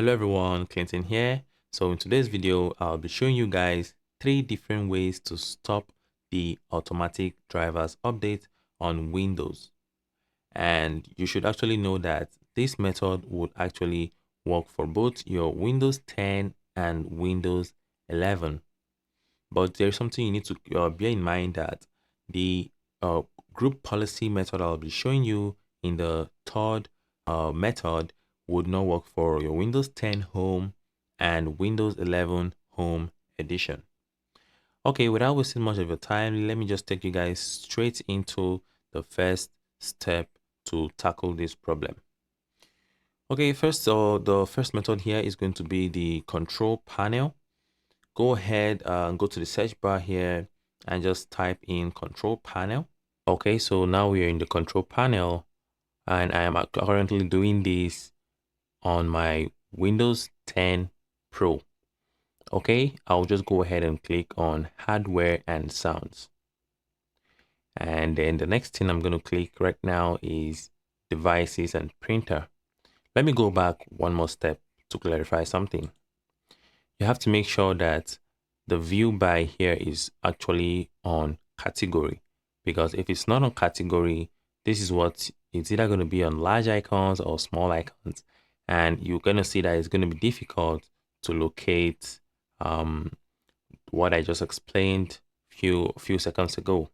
Hello everyone, Clinton here. So in today's video, I'll be showing you guys 3 different ways to stop the automatic drivers update on Windows. And you should actually know that this method would actually work for both your Windows 10 and Windows 11. But there's something you need to bear in mind that the uh, group policy method I'll be showing you in the third method would not work for your Windows 10 Home and Windows 11 Home Edition. Okay, without wasting much of your time, let me just take you guys straight into the first step to tackle this problem. Okay, first, the first method here is going to be the control panel. Go ahead and go to the search bar here and just type in control panel. Okay, so now we are in the control panel and I am currently doing this on my Windows 10 Pro. Okay, I'll just go ahead and click on hardware and sounds. And then the next thing I'm going to click right now is devices and printer. Let me go back one more step to clarify something. You have to make sure that the view by here is actually on category, because if it's not on category, this is what it's either going to be on large icons or small icons, and you're going to see that it's going to be difficult to locate what I just explained few seconds ago.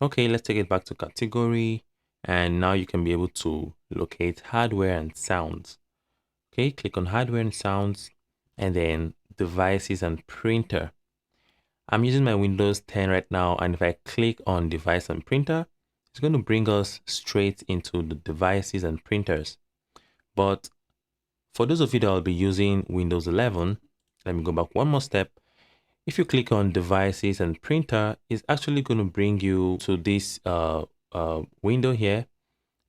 Okay, let's take it back to category, and now you can be able to locate hardware and sounds. Okay, click on hardware and sounds and then devices and printer. I'm using my Windows 10 right now, and if I click on device and printer, it's going to bring us straight into the devices and printers. But for those of you that will be using Windows 11, let me go back one more step. If you click on devices and printer, it's actually going to bring you to this window here.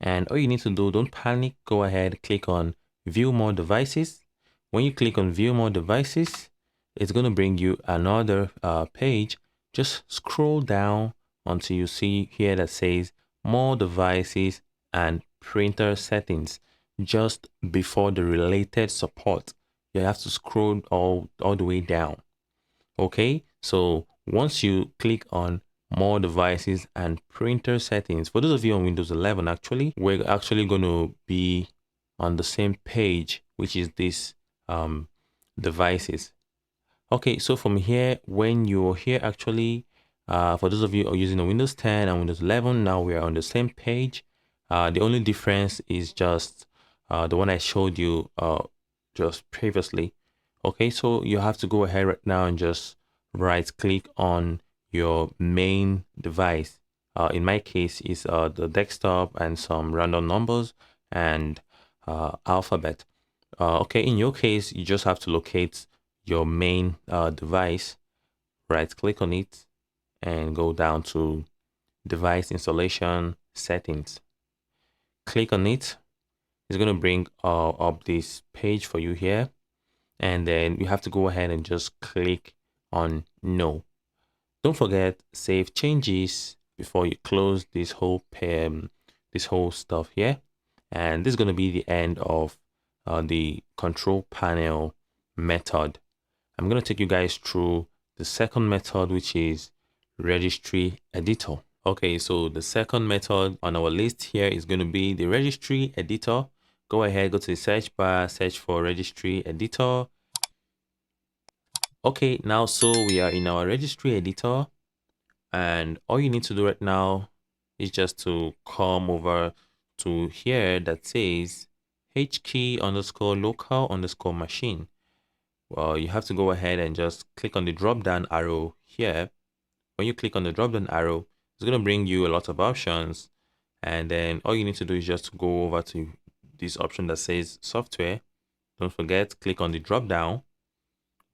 And all you need to do, don't panic, go ahead, click on view more devices. When you click on view more devices, it's going to bring you another page. Just scroll down until you see here that says more devices and printer settings. Just before the related support, you have to scroll all the way down. Okay, so once you click on more devices and printer settings, for those of you on Windows 11, actually, we're actually going to be on the same page, which is this devices. Okay, so from here, when you're here, actually, for those of you who are using a Windows 10 and Windows 11, now we are on the same page. The only difference is just the one I showed you just previously. Okay, so you have to go ahead right now and just right click on your main device. In my case, is the desktop and some random numbers and alphabet. Okay, in your case, you just have to locate your main device, right click on it and go down to device installation settings. Click on it. It's going to bring up this page for you here. And then you have to go ahead and just click on no. Don't forget save changes before you close this whole stuff here. And this is going to be the end of the control panel method. I'm going to take you guys through the second method, which is registry editor. Okay, so the second method on our list here is going to be the registry editor. Go ahead, go to the search bar, search for registry editor. Okay, now so we are in our registry editor, and all you need to do right now is just to come over to here that says hkey underscore local underscore machine. Well, you have to go ahead and just click on the drop down arrow here. When you click on the drop down arrow, it's going to bring you a lot of options, and then all you need to do is just go over to this option that says software. Don't forget, click on the drop down.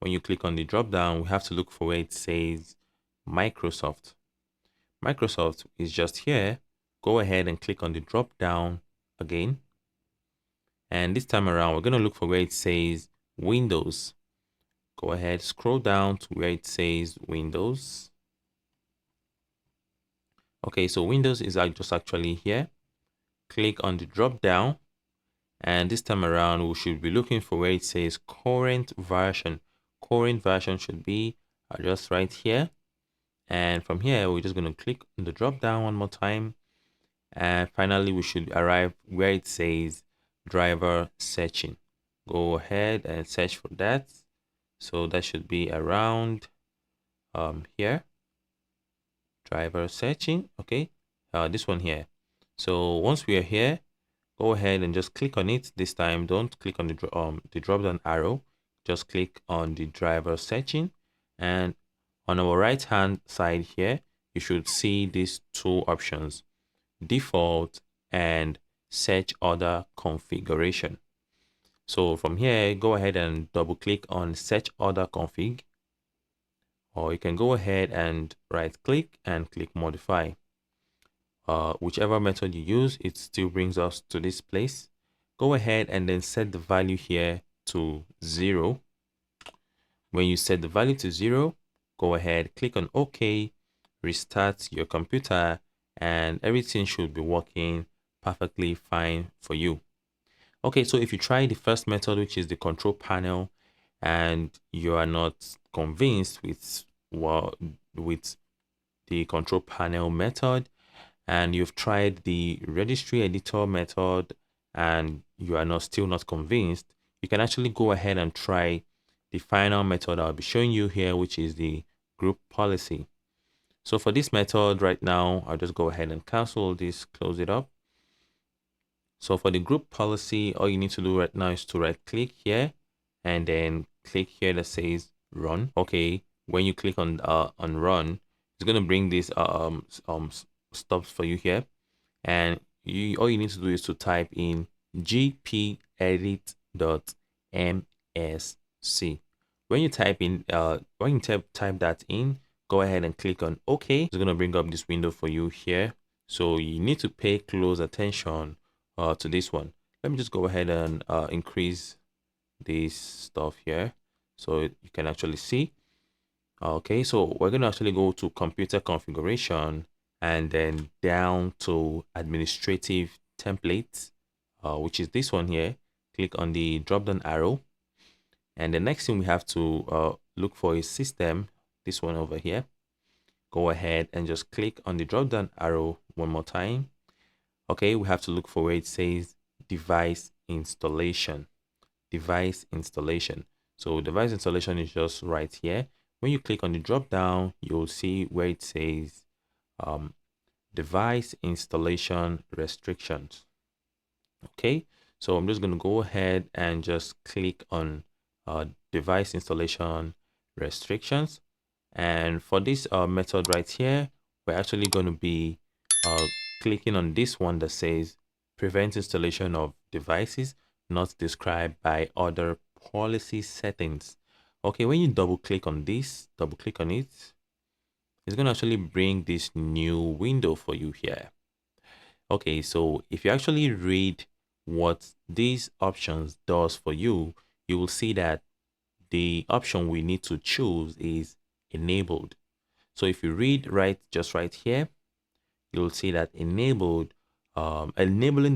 When you click on the drop down, we have to look for where it says Microsoft. Microsoft is just here. Go ahead and click on the drop down again. And this time around, we're going to look for where it says Windows. Go ahead, scroll down to where it says Windows. Okay, so Windows is just actually here. Click on the drop down And this time around, we should be looking for where it says current version. Current version should be just right here. And from here, we're just going to click on the drop down one more time. And finally, we should arrive where it says driver searching. Go ahead and search for that. So that should be around here, driver searching. Okay, this one here. So once we are here, go ahead and just click on it. This time, don't click on the drop down arrow. Just click on the driver searching, and on our right hand side here, you should see these two options: default and search order configuration. So from here, go ahead and double click on search order config, or you can go ahead and right click and click modify. Whichever method you use, it still brings us to this place. Go ahead and then set the value here to 0. When you set the value to 0, go ahead, click on OK, restart your computer, and everything should be working perfectly fine for you. Okay, so if you try the first method, which is the control panel, and you are not convinced with the control panel method, and you've tried the registry editor method and you are still not convinced, you can actually go ahead and try the final method I'll be showing you here, which is the group policy. So for this method right now, I'll just go ahead and cancel this, close it up. So for the group policy, all you need to do right now is to right click here and then click here that says run. Okay, when you click on run, it's going to bring this stops for you here, and all you need to do is to type in gpedit.msc. When you type that in, go ahead and click on OK. It's going to bring up this window for you here, so you need to pay close attention to this one. Let me just go ahead and increase this stuff here so you can actually see. Okay, so we're going to actually go to computer configuration and then down to administrative templates, which is this one here. Click on the drop down arrow, and the next thing we have to look for is system, this one over here. Go ahead and just click on the drop down arrow one more time. Okay, we have to look for where it says device installation. Device installation. So device installation is just right here. When you click on the drop down, you'll see where it says device installation restrictions. Okay, so I'm just going to go ahead and just click on device installation restrictions. And for this method right here, we're actually going to be clicking on this one that says prevent installation of devices not described by other policy settings. Okay, when you double click on this, it's going to actually bring this new window for you here. Okay, so if you actually read what these options does for you, you will see that the option we need to choose is enabled. So if you read just right here, you'll see that enabling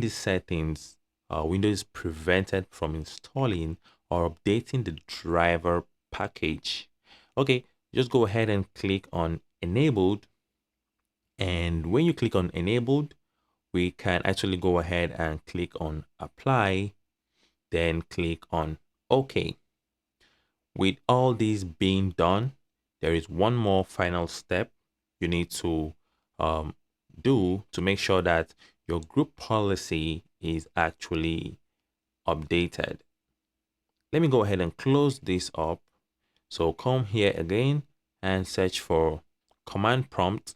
these settings, Windows is prevented from installing or updating the driver package. Okay, just go ahead and click on enabled, and when you click on enabled, we can actually go ahead and click on apply, then click on OK. With all these being done, there is one more final step you need to do to make sure that your group policy is actually updated. Let me go ahead and close this up. So come here again and search for command prompt.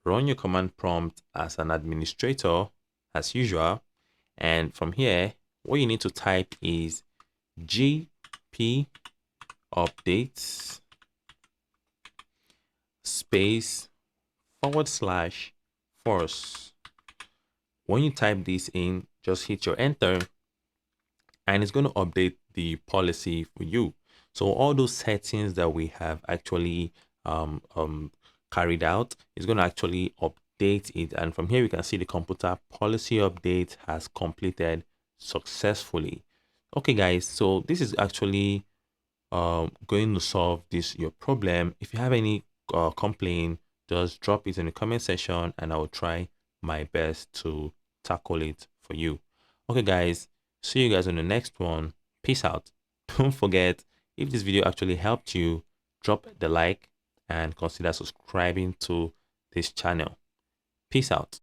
Run your command prompt as an administrator as usual. And from here, what you need to type is gpupdate space /force. When you type this in, just hit your enter and it's going to update the policy for you. So all those settings that we have actually carried out is going to actually update it, and from here we can see the computer policy update has completed successfully. Okay guys, so this is actually going to solve this your problem. If you have any complaint, just drop it in the comment section and I will try my best to tackle it for you. Okay guys, see you guys on the next one. Peace out. Don't forget, if this video actually helped you, drop the like and consider subscribing to this channel. Peace out.